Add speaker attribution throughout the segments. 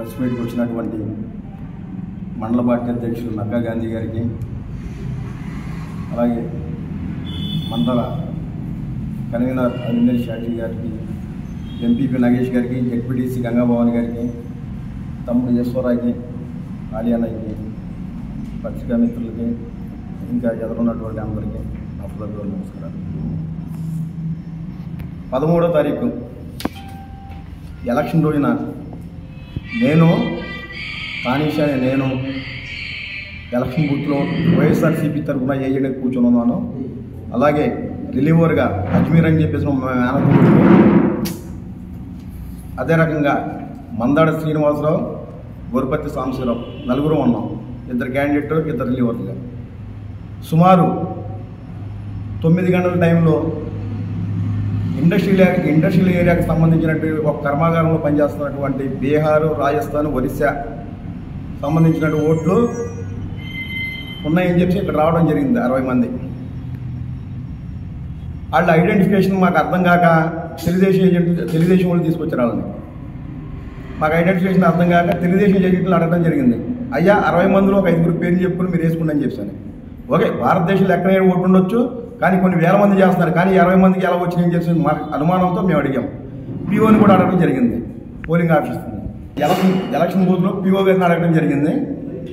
Speaker 1: Press మీట్కి వచ్చినటువంటి మండల party అధ్యక్షులు నక్కా గాంధీ గారికి, అలాగే మండల కన్వీనర్ అవినేష్ షాజీ గారికి, ఎంపీపీ నగేష్ గారికి, జెడ్పీటీసీ గంగాభవాని గారికి, తమ్ముడు ఈశ్వరాకి, ఆలియానాకి, పత్రికా మిత్రులకి, ఇంకా ఎదురున్నటువంటి అందరికీ నా హృదయపూర్వక నమస్కారాలు. 13వ తారీఖు ఎలక్షన్ రోజున నేను ఎలక్షన్ బూత్లో వైఎస్ఆర్సీపీ తరఫున ఏజెంట్గా కూర్చొని ఉన్నాను. అలాగే రిలీవర్గా అజ్మీర్ అని చెప్పేసి మేనకు, అదే రకంగా మందాడ శ్రీనివాసరావు, గొరపత్తి సాంబశివరావు నలుగురు ఉన్నాం. 2 క్యాండిడేట్లు, 2 రిలీవర్లుగా. సుమారు 9 గంటల టైంలో ఇండస్ట్రియల్ ఏరియాకి సంబంధించినటువంటి ఒక కర్మాగారంలో పనిచేస్తున్నటువంటి బీహారు, రాజస్థాన్, ఒరిస్సా సంబంధించినటువంటి ఓట్లు ఉన్నాయని చెప్పి ఇక్కడ రావడం జరిగింది. 60 మంది. వాళ్ళ ఐడెంటిఫికేషన్ మాకు అర్థం కాక తెలుగుదేశం వాళ్ళు తీసుకొచ్చారు. వాళ్ళని మాకు ఐడెంటిఫికేషన్ అర్థం కాక తెలుగుదేశం ఏజెంట్లు అడగడం జరిగింది. అయ్యా 60 మందిలో ఒక 5 పేర్లు చెప్పుకుని మీరు వేసుకుని అని చెప్పాను. ఓకే, భారతదేశంలో ఎక్కడైనా ఓటు ఉండొచ్చు, కానీ కొన్ని వేల మంది చేస్తున్నారు, కానీ 60 మందికి ఎలా వచ్చినాయని చెప్పి మాకు అనుమానంతో మేము అడిగాం. పీఓని కూడా అడగడం జరిగింది. పోలింగ్ ఆఫీస్ ఎలక్షన్ బూత్లో పీఓ గారిని అడగడం జరిగింది.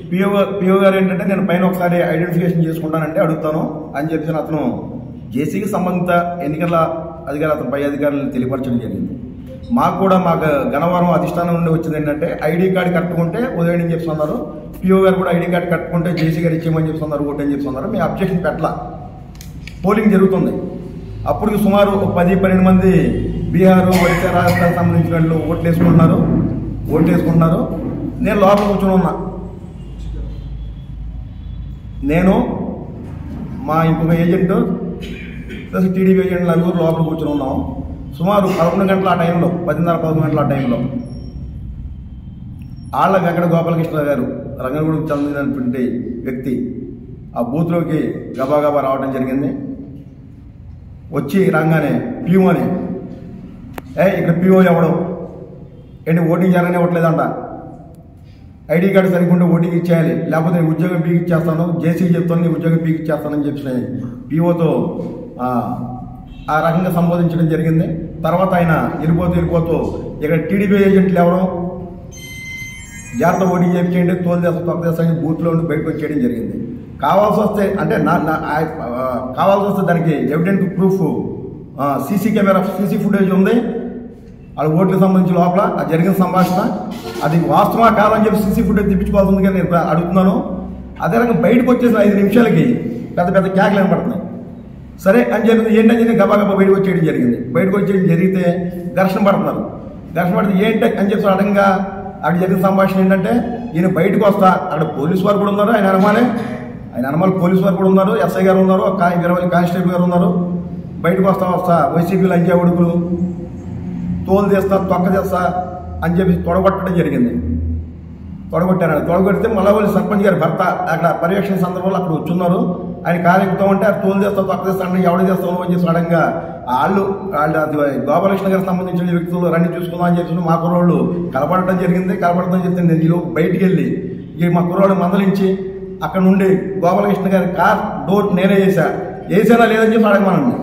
Speaker 1: పీఓ గారు ఏంటంటే, నేను పైన ఒకసారి ఐడెంటిఫికేషన్ చేసుకుంటానంటే అడుగుతాను అని చెప్పి అతను జేసీకి సంబంధిత ఎన్నికల అధికారులు, అతను పై అధికారులను తెలియపరచడం జరిగింది. మాకు గన్నవరం అధిష్టానం నుండి వచ్చింది ఏంటంటే, ఐడి కార్డు కట్టుకుంటే ఉదయం అని చెప్తున్నారు. పీఓ గారు కూడా ఐడి కార్డు కట్టుకుంటే జేసీ గారు ఇచ్చేయమని చెప్తున్నారు, ఓటు అని చెప్తున్నారు. మేము అబ్జెక్షన్ పెట్టలా. పోలింగ్ జరుగుతుంది. అప్పుడు సుమారు 10-12 మంది బీహారు, ఒరిస్సా, రాజస్థాన్ సంబంధించిన వాళ్ళు ఓట్లు వేసుకుంటున్నారు. నేను లోపల కూర్చొని ఉన్నా. నేను, మా ఇంకొక ఏజెంట్ ప్లస్ టీడీపీ ఏజెంట్లు నలుగురు లోపల కూర్చొని ఉన్నాము. సుమారు 11 గంటల ఆ టైంలో, 10:30-11 గంటల ఆ టైంలో ఆళ్ల వెంకట గోపాలకృష్ణ గారు, రంగగూడకు చెందినటువంటి వ్యక్తి, ఆ బూత్లోకి గబాగబా రావడం జరిగింది. వచ్చి రాగానే పీఓని, ఇక్కడ పీఓ ఎవడు ఏంటి, ఓటింగ్ చేయాలని ఇవ్వట్లేదంట, ఐడి కార్డు సరిగ్గా ఓటింగ్ ఇచ్చేయాలి, లేకపోతే నేను ఉద్యోగం పీకి ఇచ్చేస్తాను, జేసీకి చెప్తాను, నీ ఉద్యోగం పీకి ఇచ్చేస్తానని చెప్పి పీఓతో ఆ రకంగా సంబోధించడం జరిగింది. తర్వాత ఆయన వెళ్ళిపోతూ ఇక్కడ టీడీపీ ఏజెంట్లు ఎవరు జాగ్రత్త ఓటింగ్ చేయించేయండి, తొక్కేస్తాను బూత్లో ఉండి బయటకు వచ్చేయడం జరిగింది. కావాల్సి వస్తే అంటే దానికి ఎవిడెంట్ ప్రూఫ్ సీసీ ఫుటేజ్ ఉంది. వాళ్ళ ఓట్లకు సంబంధించి లోపల అది జరిగిన సంభాషణ, అది వాస్తవా కాదని చెప్పి సీసీ ఫుటేజ్ తెప్పించుకోవాల్సి ఉంది. నేను అడుగుతున్నాను. అదే రకంగా బయటకు వచ్చేసిన 5 నిమిషాలకి పెద్ద కేకలు వినపడుతున్నాయి. సరే అని చెప్పి ఏంటని చెప్పి గబాగబా బయటకు వచ్చేయడం జరిగింది. బయటకు వచ్చేయడం జరిగితే ఘర్షణ పడుతున్నారు. ఘర్షణ పడితే ఏంటి అని చెప్పి అడగంగా అక్కడ జరిగిన సంభాషణ ఏంటంటే, ఈయన బయటకు వస్తా, అక్కడ పోలీసు వారు కూడా ఉన్నారు, ఆయన అనుమానం పోలీసు వారు కూడా ఉన్నారు, ఎస్ఐ గారు ఉన్నారు, 20 కానిస్టేబుల్ గారు ఉన్నారు. బయటకు వస్తా వైసీపీ లంచా ఉడుకులు తోలు తీస్తా, తొక్క తీస్తా అని చెప్పి తొడగొట్టడం జరిగింది. తొడగొడితే మళ్ళీ వాళ్ళు సర్పంచ్ గారి భర్త అక్కడ పర్యవేక్షణ సందర్భంలో అక్కడ వచ్చున్నారు. ఆయన కార్యక్రమం ఉంటే ఆ తోలు చేస్తా, తొక్క చేస్తా అంటే ఎవడ చేస్తామో అని చెప్పి సడన్గా వాళ్ళు గోపాలకృష్ణ గారికి సంబంధించిన వ్యక్తులు రండి చూసుకుందాం అని చెప్పి మా కుర్రోళ్ళు కలపడటం జరిగింది. కలపడటం చెప్తే నేను ఈలోపు బయటికి వెళ్ళి మా కుర్రోళ్ళు మందలించి అక్కడ నుండి గోపాలకృష్ణ గారి కార్ డోర్ నేనే వేసానా లేదని చెప్పి అడగమనండి.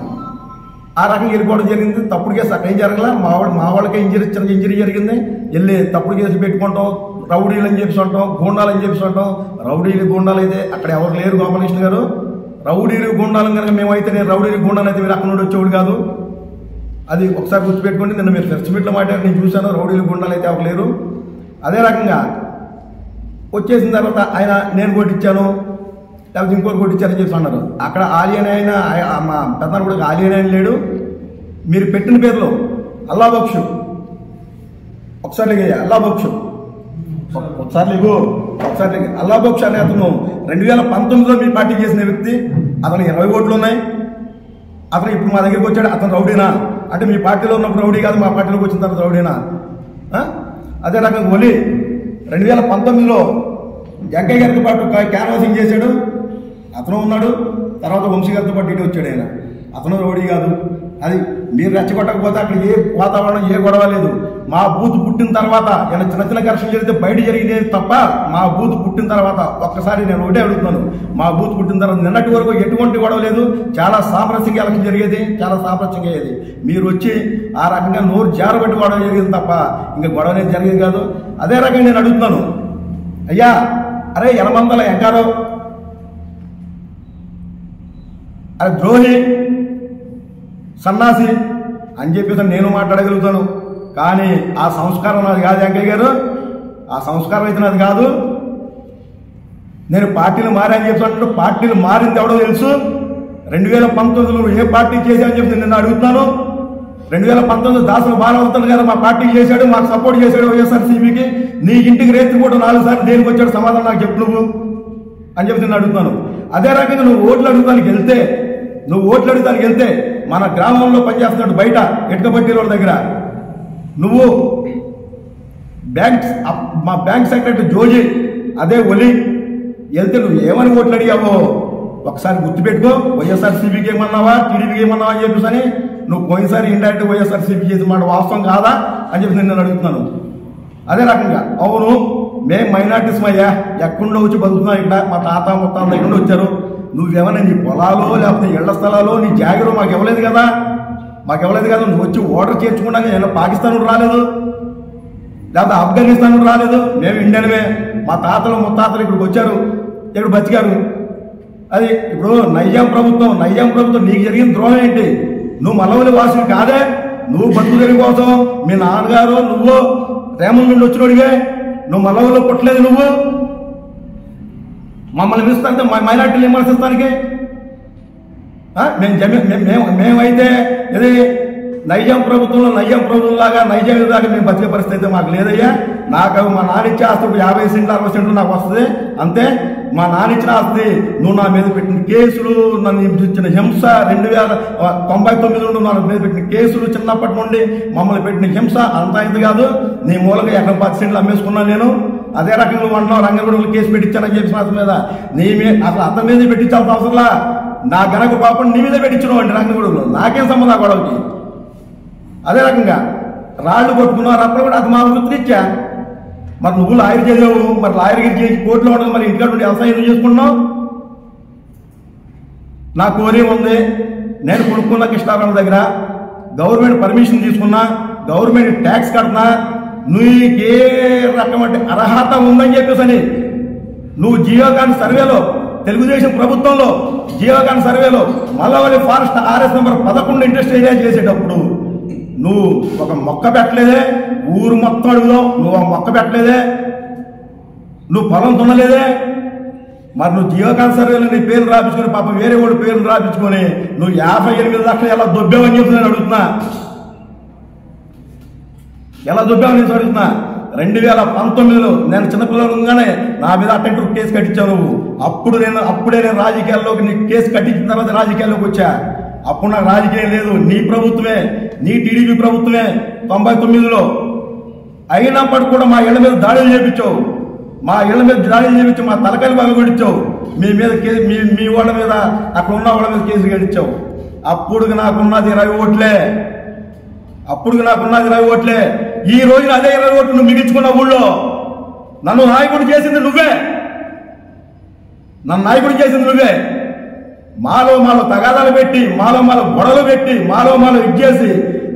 Speaker 1: ఆ రకంగా వెళ్ళిపోవడం జరిగింది. తప్పుడు కేసు అక్కడ ఏం జరగల, మా వాళ్ళకే ఇంజరీ జరిగింది. వెళ్ళి తప్పుడు కేసు పెట్టుకుంటాం, రౌడీలు అని చెప్పి ఉంటాం, గూండాలని చెప్పి ఉంటాం. రౌడీలు గూండాలు అయితే అక్కడ ఎవరు లేరు. గోపాలకృష్ణ గారు రౌడీలు గూండాలు కనుక మేమైతే, నేను రౌడీలు గూండాలు అయితే మీరు అక్కడ నుండి వచ్చేవాడు కాదు. అది ఒకసారి గుర్తుపెట్టుకోండి. నిన్న మీరు ప్రెస్ మీట్లో మాట్లాడి నేను చూశాను. రౌడీలు గూండాలు అయితే ఎవరు లేరు. అదే రకంగా వచ్చేసిన తర్వాత ఆయన నేను కొట్టించాను, లేకపోతే ఇంకోటి కొట్టించారని చెప్పి అన్నారు. అక్కడ ఆలియన్ అయినా మా పెద్దలు కూడా ఆలియన్ అయిన లేడు. మీరు పెట్టిన పేర్లో అల్లా బక్షు ఒకసారి అల్లా బక్షు అల్లా బక్షు అనే అతను 2019లో మీ పార్టీ చేసిన వ్యక్తి. అతను 20 ఓట్లు ఉన్నాయి. అతను ఇప్పుడు మా దగ్గరికి వచ్చాడు. అతను రౌడీనా అంటే, మీ పార్టీలో ఉన్నప్పుడు రౌడీ కాదు, మా పార్టీలోకి వచ్చిన తర్వాత రౌడీనా? అదే రకంగా ఒలి 2019లో వెంకయ్య గారితో పాటు క్యాన్వాసింగ్ చేశాడు, అతను ఉన్నాడు. తర్వాత వంశీ గారితో పాటు ఇటు వచ్చాడు ఆయన. అతను రౌడీ కాదు. అది మీరు రెచ్చగొట్టకపోతే అక్కడ ఏ వాతావరణం, ఏ గొడవ లేదు. మా బూత్ పుట్టిన తర్వాత ఇలా చిన్న చిన్న ఘర్షణ జరిగితే బయట జరిగినది తప్ప మా బూత్ పుట్టిన తర్వాత ఒక్కసారి నేను ఒకటే అడుగుతున్నాను, మా బూత్ పుట్టిన తర్వాత నిన్నటి వరకు ఎటువంటి గొడవ లేదు, చాలా సామరస్యంగా ఎలక్షన్ జరిగేది, చాలా సామరస్యంగా అయ్యేది. మీరు వచ్చి ఆ రకంగా నోరు జారబెట్టి గొడవ జరిగింది తప్ప ఇంకా గొడవ అనేది జరిగేది కాదు. అదే రకంగా నేను అడుగుతున్నాను, అయ్యా అరే యనమందల ఎంకారో అరే ద్రోహి సన్నాసి అని చెప్పేసి నేను మాట్లాడగలుగుతాను. కానీ ఆ సంస్కారం నాది కాదు వెంకయ్య గారు, ఆ సంస్కారం అయితే నాది కాదు. నేను పార్టీలు మారని చెప్తాను, పార్టీలు మారింది ఎవడో తెలుసు. 2019 నువ్వు ఏ పార్టీ చేశావని చెప్పి నిన్ను అడుగుతున్నాను. 2019 దాసులు బాలవుతాను కదా మా పార్టీ చేశాడు, మాకు సపోర్ట్ చేశాడు వైఎస్ఆర్సీపీకి. నీ ఇంటికి రేత్రి పూట 4 సార్లు దేనికి వచ్చాడు సమాధానం నాకు చెప్పు నువ్వు అని చెప్పి నిన్ను అడుగుతున్నాను. అదే రకంగా నువ్వు ఓట్లు అడుగుతానికి వెళ్తే మన గ్రామంలో పనిచేస్తున్నాడు బయట ఇటుక బట్టీల వాళ్ళ దగ్గర, నువ్వు మా బ్యాంక్ సెక్రటరీ జోజీ అదే ఒలి వెళ్తే నువ్వు ఏమని ఓట్లు అడిగావో ఒకసారి గుర్తుపెట్టుకో. వైఎస్ఆర్సీపీకి ఏమన్నావా టీడీపీకి ఏమన్నావా అని చెప్పేసి అని నువ్వు పోయినసారి ఇండైరెక్ట్ వైఎస్ఆర్సీపీ చేసిన మాట వాస్తవం కాదా అని చెప్పి నేను అడుగుతున్నాను. అదే రకంగా అవును మేము మైనార్టీస్ అయ్యా, ఎక్కడో వచ్చి బతుకుతున్నాం, ఇక్కడ మా తాత ముత్తాత ఎక్కడ వచ్చారు, నువ్వేమన్నా నీ పొలాలో లేకపోతే ఇళ్ల స్థలాలో నీ జాగిరో మాకు ఇవ్వలేదు కదా, నువ్వు వచ్చి ఓటర్ చేర్చుకున్నా ఏమన్నా పాకిస్తాన్ రాలేదు, లేకపోతే ఆఫ్ఘనిస్తాన్ రాలేదు, మేము ఇండియన్మే, మా తాతలు ముత్తాతలు ఇక్కడికి వచ్చారు, ఇక్కడ బతికారు. అది ఇప్పుడు నయ్యం ప్రభుత్వం నీకు జరిగిన ద్రోహం ఏంటి? నువ్వు మల్లవల్లి వాసులు కాదే, నువ్వు బతుకు తెరి కోసం మీ నాన్నగారు నువ్వు రేమల్ నుండి వచ్చినోడివే, నువ్వు మల్లవల్లిలో పుట్టలేదు, నువ్వు మమ్మల్ని పిలుస్తాంటే మైనార్టీలు విమర్శిస్తానికి మేమైతే ఇది నైజాం ప్రభుత్వంలాగా నైజాం దాకా మేము బతికే పరిస్థితి అయితే మాకు లేదయ్యా. నాకు మా నాన్న ఇచ్చే ఆస్తి 50 సెంట్లు 60 సెంట్లు నాకు వస్తుంది అంతే. మా నాన్న ఇచ్చిన ఆస్తి నువ్వు నా మీద పెట్టిన కేసులు, నన్ను ఇచ్చిన హింస 2099 నుండి నా మీద పెట్టిన కేసులు, చిన్నప్పటి నుండి మమ్మల్ని పెట్టిన హింస అంతా ఇది కాదు. నీ మూలంగా ఎక్కడ 10 సెంట్లు అమ్మేసుకున్నాను నేను. అదే రకంగా నువ్వు అంటున్నావు రంగగూడలో కేసు పెట్టించానని చెప్పి అతని మీద అసలు అతని మీద పెట్టించాల్సిన అవసరంలా, నా గనక పాపం నీ మీద పెట్టించడం అండి రంగగూడలో, నాకేం సంబంధం గొడవకి. అదే రకంగా రాళ్ళు కొట్టుకున్నారు, అప్పుడు కూడా అది మా వృత్తినిచ్చా. మరి నువ్వు లాయర్ చేసావు, మరి లాయర్కి చేసి కోర్టులో ఉండదు, మరి ఇంటికాడ నుండి వ్యవసాయం ఎందుకు చేసుకుంటున్నావు? నా కోరి ఉంది, నేను కొనుక్కున్న కృష్ణారావు దగ్గర గవర్నమెంట్ పర్మిషన్ తీసుకున్నా, గవర్నమెంట్ ట్యాక్స్ కడుతున్నా, నీకే రకమైన అర్హత ఉందని చెప్పేసి నువ్వు జియోగాన్ సర్వేలో తెలుగుదేశం ప్రభుత్వంలో జియోగాన్ సర్వేలో Mallavalli forest RS number 11 industry area చేసేటప్పుడు నువ్వు ఒక మొక్క పెట్టలేదే, ఊరు మొత్తం అడుగుదాం, నువ్వు ఆ మొక్క పెట్టలేదే, నువ్వు పొలం దున్నలేదే. మరి నువ్వు జియోగాన్ సర్వేలో నీ పేరు రాపించుకొని పాపం వేరే వాడు పేరు రాపించుకొని నువ్వు 58 లక్షలు ఎలా దొబ్బావని చెప్పి నేను అడుగుతున్నా. ఎలా దొబ్బావు నేను అడుగుతున్నా. 2019లో నేను చిన్నపిల్లలుగానే నా మీద అటెండర్ కేసు కట్టించావు నువ్వు. అప్పుడే నేను రాజకీయాల్లోకి నీ కేసు కట్టించిన తర్వాత రాజకీయాల్లోకి వచ్చా. అప్పుడు నాకు రాజకీయం లేదు, నీ ప్రభుత్వమే, నీ టీడీపీ ప్రభుత్వమే 99లో. అయినప్పటికీ కూడా మా ఇళ్ల మీద దాడులు చేయించావు, మా తలకాయలు బాగా కొట్టించావు, మీ వాళ్ళ మీద అక్కడ ఉన్న వాళ్ళ మీద కేసులు కట్టించావు. అప్పుడు నాకున్నది 20 ఓట్లే. ఈ రోజున అదే 20 ఓట్లు నువ్వు మిగిల్చుకున్న ఊళ్ళో నన్ను నాయకుడు చేసింది నువ్వే. మాలో తగాదాలు పెట్టి, మాలో గొడవలు పెట్టి, మాలో ఇచ్చేసి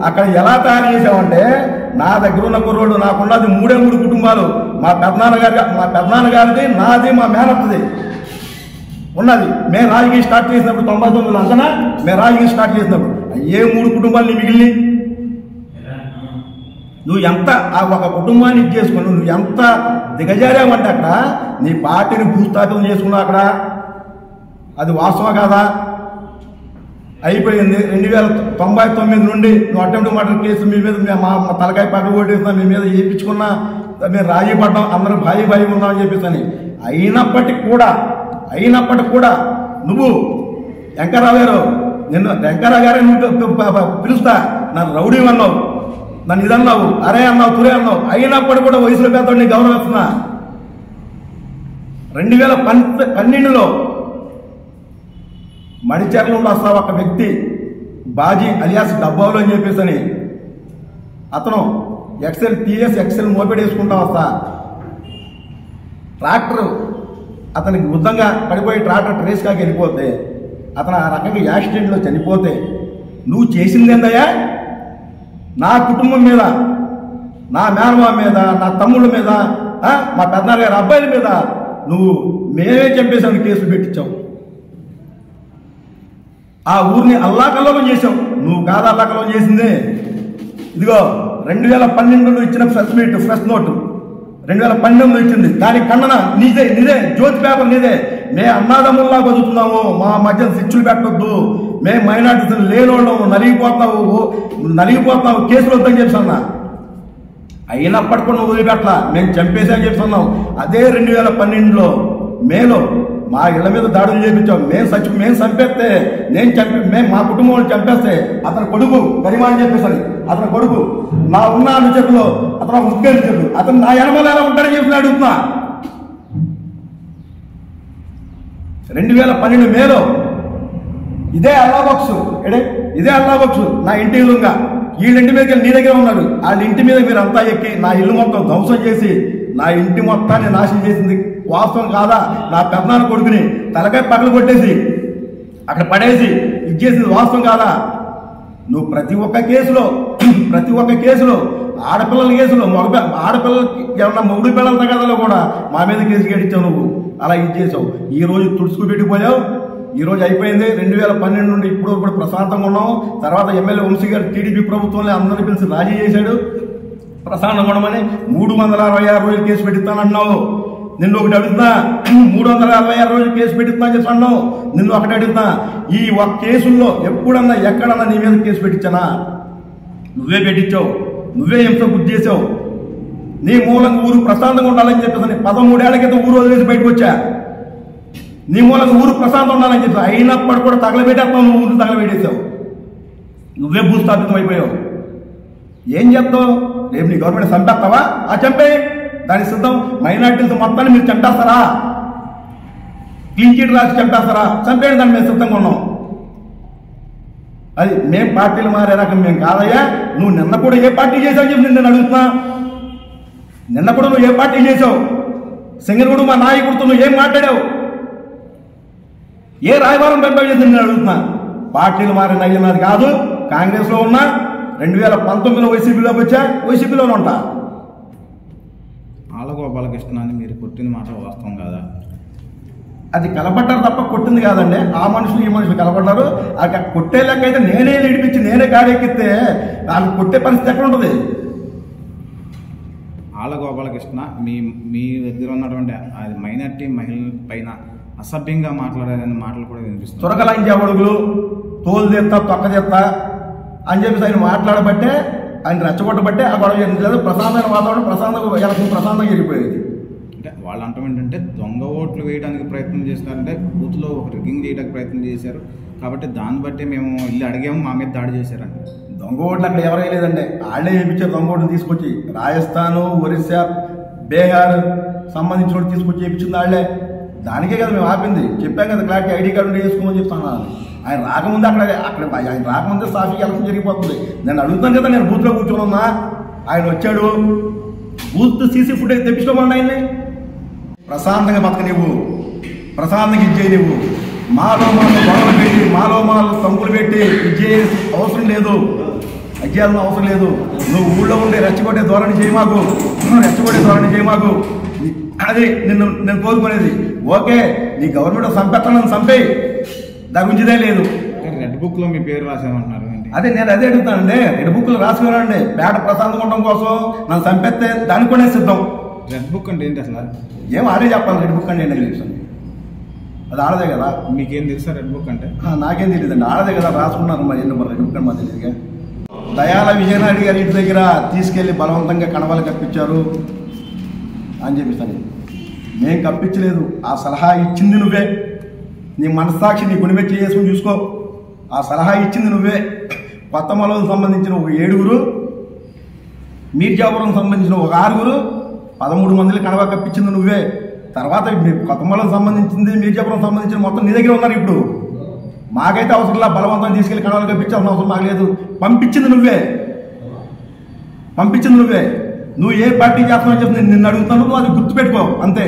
Speaker 1: అక్కడ ఎలా తయారు చేసామంటే, నా దగ్గర ఉన్న కుర్రోడు నాకున్నది 3 కుటుంబాలు. మా పెద్దనాన్నగారిది, నాది, మా మేనత్తది ఉన్నది. మేము రాజకీయం స్టార్ట్ చేసినప్పుడు 99లో అంతనా మేము రాజకీయం స్టార్ట్ చేసినప్పుడు ఏ 3 కుటుంబాలు మిగిలిని నువ్వు ఎంత ఆ ఒక కుటుంబాన్ని ఇచ్చేసుకుని నువ్వు ఎంత దిగజారావంటే అక్కడ నీ పార్టీని భూస్థాపితం చేసుకున్నావు అక్కడ. అది వాస్తవం కాదా? అయిపోయింది. 2099 నుండి నువ్వు అటెంప్ట్ మర్డర్ కేసు మీ మీద మా తలకాయ పక్కన కొట్టేస్తున్నా, మీ మీద చేయించుకున్నా, మేము రాజీ పడ్డాం, అందరూ భాయి ఉన్నామని చెప్పేసి. అయినప్పటికీ కూడా నువ్వు వెంకరావు గారు వెంకరావు గారే పిలుస్తా, నన్ను రౌడీ అన్నావు, నన్ను ఇదన్నావు, అరే అన్నావు, తురే అన్నావు. అయినప్పటికీ కూడా వయసులో పెద్దవాడు నీకు గౌరవిస్తున్నా. 2012లో మడిచెర్ల నుండి వస్తా ఒక వ్యక్తి బాజీ అలియాస్ డబ్బాలు అని చెప్పేసి అతను టీఎస్ ఎక్సెల్ మోపెడ్ వేసుకుంటా వస్తా. ట్రాక్టర్ అతనికి వృద్ధంగా పడిపోయి ట్రాక్టర్ ట్రేస్కాకి వెళ్ళిపోతే, అతను ఆ రకంగా యాక్సిడెంట్లో చనిపోతే నువ్వు చేసింది ఏందయ్యా? నా కుటుంబం మీద, నా మేనమా మీద, నా తమ్ముళ్ళ మీద, మా పెద్దనాన్నగారి అబ్బాయిల మీద నువ్వు మేమే చంపేశామని కేసులు పెట్టించావు. ఆ ఊరిని అల్లాకల్లోలం చేశావు. నువ్వు కాదు అల్లాకల్లోలం చేసిందే. ఇదిగో 2012లో ఇచ్చిన ఫ్రెష్ నోటు 2012లో ఇచ్చింది. దానికి ఖండన నీదే జ్యోతి పేపర్ నీదే. మేము అన్నాదమ్ముల్లా బతుకుతున్నాము, మా మధ్య శిక్షలు పెట్టొద్దు, మేము మైనార్టీస్ లేనోళ్ళము, నలిగిపోతున్నావు కేసులు వద్దని చెప్పి అయినప్పటికీ నువ్వు వదిలిపెట్టలా. మేము చంపేసామని చెప్తున్నాం. అదే 2012లో మేలో మా ఇళ్ల మీద దాడులు చేయించాం. మేము చంపేస్తే మేము మా కుటుంబం వాళ్ళు చంపేస్తే అతని కొడుకు గరిమాని చెప్పేసరి అతని కొడుకు నా ఉన్న అనుచరులు అతను ముఖ్యమంత్రులు అతను నా ఎనమల ఎలా ఉంటాడని చెప్పి అడుగుతున్నా. 2012 మేలో ఇదే అల్లాబక్సు నా ఇంటి ఇల్లుగా వీళ్ళింటి మీద నీ దగ్గర ఉన్నాడు. వాళ్ళ ఇంటి మీద మీరు అంతా ఎక్కి నా ఇల్లు మొత్తం ధ్వంసం చేసి నా ఇంటి మొత్తాన్ని నాశనం చేసింది వాస్తవం కాదా? నా పెద్దనాన్న కొడుకుని తలకాయ పక్కన కొట్టేసి అక్కడ పడేసి ఇచ్చేసింది వాస్తవం కాదా? నువ్వు ప్రతి ఒక్క కేసులో ఆడపిల్లల కేసులో ఆడపిల్లలకి ఏమన్నా మొగుడు పిల్లల తగదలో కూడా మా మీద కేసు గడిచావు. నువ్వు అలా ఇచ్చేసావు. ఈ రోజు తుడుచుకు పెట్టిపోయావు. ఈ రోజు అయిపోయింది. 2012 నుండి ఇప్పుడు ప్రశాంతంగా ఉన్నాము. తర్వాత ఎమ్మెల్యే వంశీ గారు టీడీపీ ప్రభుత్వంలో అందరినీ పిలిచి రాజీ చేశాడు. ప్రశాంతంగా ఉండమని 366 రోజులు కేసు పెట్టిస్తానన్నావు. నిన్ను ఒకటి అడుగుతున్నా, 366 రోజులు కేసు పెట్టిస్తా చెప్పి అన్నావు. నిన్ను ఒకటి అడుగుతున్నా, ఈ ఒక కేసుల్లో ఎప్పుడన్నా ఎక్కడన్నా నీ మీద కేసు పెట్టించానా? నువ్వే పెట్టించావు. నువ్వే హింస గుర్తు చేసావు. నీ మూలంగా ఊరు ప్రశాంతంగా ఉండాలని చెప్పేసి 13 ఏళ్ల క్రితం ఊరు వదిలేసి బయటకు వచ్చా. నీ మూలంగా ఊరు ప్రశాంతం ఉండాలని చెప్పి అయినప్పటికీ కూడా తగలబెట్టేస్తావు. నువ్వు ఊరు తగలబెట్టేసావు. నువ్వే భూస్థాపితం అయిపోయావు. ఏం చెప్తావు? రేపు నీ గవర్నమెంట్ చంపేస్తావా? చంపే దానికి సిద్ధం. మైనార్టీలతో మొత్తాన్ని మీరు చంపేస్తారా? క్లీన్ చీట్ రాసి చంపేస్తారా? చంపేయండి, దాన్ని మేము సిద్ధంగా ఉన్నాం. అది మేం పార్టీలు మారే రకం మేము కాదయ్యా. నువ్వు నిన్న కూడా ఏ పార్టీ చేసావు చెప్పి నేను అడుగుతున్నా. నిన్న కూడా నువ్వు ఏ పార్టీ చేసావు? సింగరుడు మా నాయకుడితో నువ్వు ఏం మాట్లాడావు? ఏ రాయబారం పెంపేసి నేను అడుగుతున్నా. పార్టీలు మారిన అయ్యన్నది కాదు. కాంగ్రెస్ లో ఉన్నా, 2019లో వైసీపీలోకి వచ్చా, వైసీపీలోనే ఉంటా.
Speaker 2: ఆలగోపాలకృష్ణ అని మీరు కొట్టిన మాట వాస్తవం కాదా?
Speaker 1: అది కలపడ్డారు తప్ప కొట్టింది కాదండి. ఆ మనుషులు ఈ మనుషులు కలపడ్డారు. అక్కడ కొట్టే లెక్క అయితే నేనే నడిపించి నేనే గారెక్కిస్తే వాళ్ళు కొట్టే పరిస్థితి ఎక్కడ ఉంటుంది?
Speaker 2: ఆలగోపాలకృష్ణ మీ దగ్గర ఉన్నటువంటి అది మైనార్టీ మహిళల పైన అసభ్యంగా మాట్లాడారనే మాటలు కూడా వినిపిస్తుంది.
Speaker 1: త్వరగలంజే అడుగులు, తోలు తెస్తా, తొక్క తెస్తా అని చెప్పేసి ఆయన మాట్లాడబట్టే, ఆయన రెచ్చగొట్టబట్టే ఆ గొడవ జరిగింది. ప్రశాంతమైన వాతావరణం, ప్రశాంతంగా వెళ్ళిపోయేది.
Speaker 2: అంటే వాళ్ళు అంటాం ఏంటంటే దొంగ ఓట్లు వేయడానికి ప్రయత్నం చేస్తున్నారంటే బూత్లో ఒక రిగ్గింగ్ చేయడానికి ప్రయత్నం చేశారు కాబట్టి దాన్ని బట్టి మేము ఇల్లు అడిగాము, మా మీద దాడి చేశారండి.
Speaker 1: దొంగ ఓట్లు అక్కడ ఎవరైనా లేదండి. వాళ్ళే వేయించారు దొంగ ఓట్లు తీసుకొచ్చి. రాజస్థాన్, ఒరిస్సా, బీహార్ సంబంధించిన తీసుకొచ్చి వేయించింది వాళ్ళే. దానికే కదా మేము ఆపింది. చెప్పాం కదా క్లారిటీ, ఐడి కార్డు వేసుకోమని చెప్తాను. ఆయన రాకముందే అక్కడ ఆయన రాకముందే సాఫీ ఎలక్షన్ జరిగిపోతుంది. నేను అడుగుతాను కదా, నేను బూత్లో కూర్చొని ఉన్నా. ఆయన వచ్చాడు, బూత్ సీసీ ఫుటేజ్ తెప్పించుకోమని ఆయన్ని. ప్రశాంతంగా బతక నువ్వు, ప్రశాంతంగా ఇచ్చేయి. నువ్వు మాలో గొడవలు పెట్టి, మాలో తంపులు పెట్టి ఇచ్చే అవసరం లేదు, అజ్జాలను అవసరం లేదు. నువ్వు ఊళ్ళో ఉండే రెచ్చగొట్టే ధోరణి చేయమాకు, అది నేను కోరుకునేది. ఓకే, నీ గవర్నమెంట్ చంపెత్తనని చంపేయి, దాని గురించిదే లేదు.
Speaker 2: రెడ్ బుక్ లో మీ పేరు రాసామంటున్నారు.
Speaker 1: అదే నేను అదే అడుగుతానండి. రెడ్ బుక్ లో రాసుకున్నానండి. పేట ప్రశాంతంగా ఉండడం కోసం నన్ను చంపేస్తే దానికి కూడా సిద్ధం.
Speaker 2: రెడ్ బుక్ అంటే ఏంటి అసలు?
Speaker 1: ఏం ఆడే చెప్పాలి. రెడ్ బుక్ అంటే ఏంటి తెలుసు? అది ఆడదే కదా.
Speaker 2: మీకేం తెలుసా రెడ్ బుక్ అంటే?
Speaker 1: నాకేం తెలియదండి. ఆడదే కదా రాసుకున్నారు. మరి ఎన్నో రెడ్ బుక్ అని మాకు తెలియదుగా. దయాల విజయనాయుడు గారి ఇంటి దగ్గర తీసుకెళ్లి బలవంతంగా కణవాలు కప్పించారు అని చెప్పిస్తాను. మేం కప్పించలేదు. ఆ సలహా ఇచ్చింది నువ్వే. నీ మనస్సాక్షి నీ గుణమే చేసుకుని చూసుకో. ఆ సలహా ఇచ్చింది నువ్వే. కొత్తమలకు సంబంధించిన ఒక 7గురు, మీర్జాపురం సంబంధించిన ఒక 6గురు, 13 మందిని కణవ కప్పించింది నువ్వే. తర్వాత కొత్తమలకు సంబంధించింది, మీర్జాపురం సంబంధించిన మొత్తం నీ దగ్గర ఉన్నారు. ఇప్పుడు మాకైతే అవసరంలా బలవంతం తీసుకెళ్లి కణవాలు కప్పించాల్సిన అవసరం మాకు లేదు. పంపించింది నువ్వే. పంపించింది నువ్వే. నువ్వు ఏ పార్టీ చేస్తున్నావు చెప్పి నిన్ను అడుగుతాను, నువ్వు అది గుర్తుపెట్టుకో అంతే.